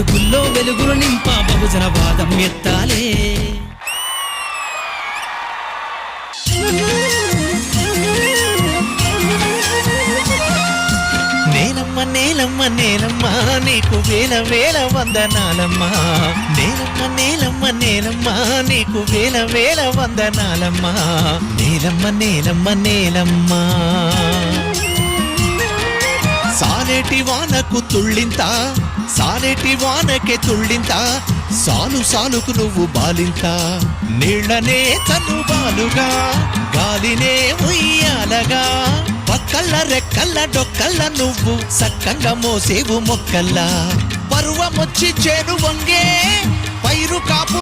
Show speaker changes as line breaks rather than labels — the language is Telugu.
బతుకుల్లో వెలుగులు నింప బహుజన వాదం ఎత్తాలే. నేలమ్మ నేలమ్మ నేలమ్మ నీకు వేల వేల వందనాలమ్మా. నేలమ్మ నేలమ్మ నేలమ్మ నీకు వేల వేల వందనాలమ్మా. నేలమ్మ నేలమ్మ నేలమ్మ సాలేటి వానకు తుళ్ళింత, సాలేటి వానకే తుళ్ళింత, సాలు సాలుకు నువ్వు బాలింత. నీళ్ళనే చనుబాలుగా గాలినే ఉయ్యాలగా, పక్కల్ల రెక్కల్ల డొక్కల్ల నువ్వు సక్కంగా మోసేవు మొక్కల్లా. పరువమొచ్చి చేను వంగే పైరు కాపు